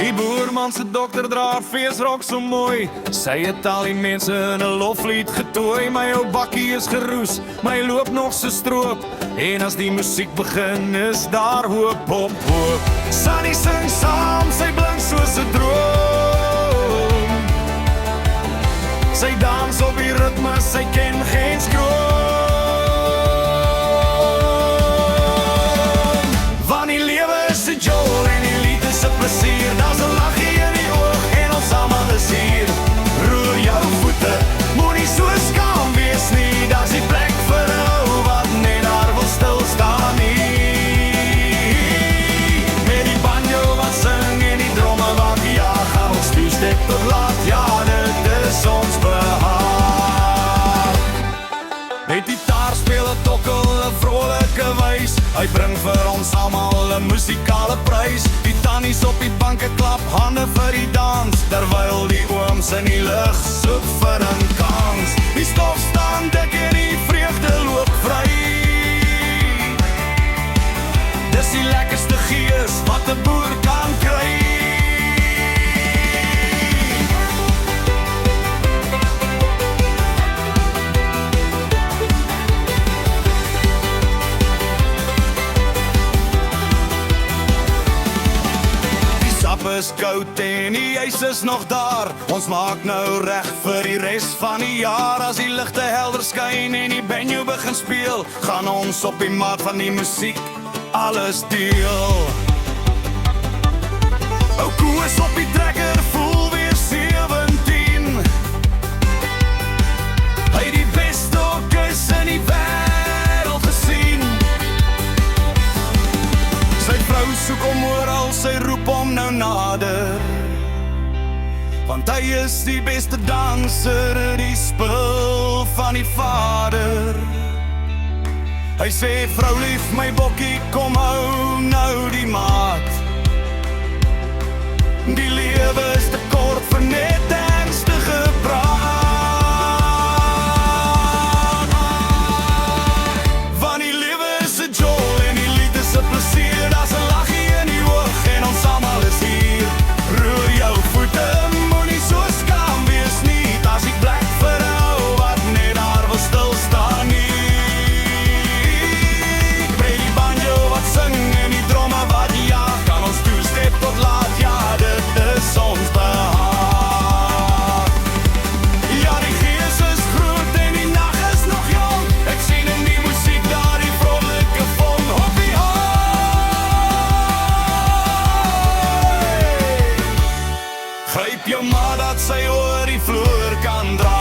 Die boerman se dokter dra feesrok so mooi. Sy het al die mense in 'n loflied getooi. My ou bakkie is geroes, my loop nog so stroop. En as die musiek begin is daar hoop op hoop. Sunny sing saam, sy blink soos 'n droom. Sy dans op die ritme, sy ken geen skroom. Van die lewe is 'n jol en die lied is 'n plesier. Daar's 'n laggie in die oog en ons almal is hier. Roer jou voete, moenie so skaam wees nie. Daar's die plek vir 'n ou wat net daar wil stil staan nie. Met die banjo wat sing en die dromme wat jaag, gaan ons two-step tot laat, ja dit is ons behaag. Met die gitaar speel 'n tokkel 'n vrolike wys. Hy bring vir ons almal 'n musikale prys. Die tannies op die banke klap hande vir die dans, terwyl die ooms in die lug soek vir 'n kans. Die stof staan dik en die vreugde loop vry. Dis die lekkerste gees wat 'n boer kan kry. Is koud en die ys is nog daar. Ons maak nou reg vir die res van die jaar. As die ligte helder skyn en die banjo begin speel, gaan ons op die maat van die musiek alles deel. Ou koes op die trekker voel weer 17. Hy die beste orkes in die wêreld gesien. Sy vrou soek hom oral, sy roep hom nou nader, want hy is die beste danser, die spul van die vader. Hy sê vrou lief, my bokkie, kom hou nou die maat. Die lewe is te kort vir net ernstige praat. Van die lewe is 'n jol en die lied is 'n plesier. Daar's 'n laggie in die oog en ons almal is hier. Roer jou voete, moenie so skaam wees nie. Daar's die plek vir 'n ou wat net daar wil stil staan nie. Met die banjo wat sing en die dromme wat jaag, kan ons two-step tot laat, ja dit is ons behaag. Ja die gees is groot en die nag is nog jong. Ek sien in die musiek daar die vrolike vom. Hoppie hoi! Gryp jou maar dat sy oor die vloer kan dra.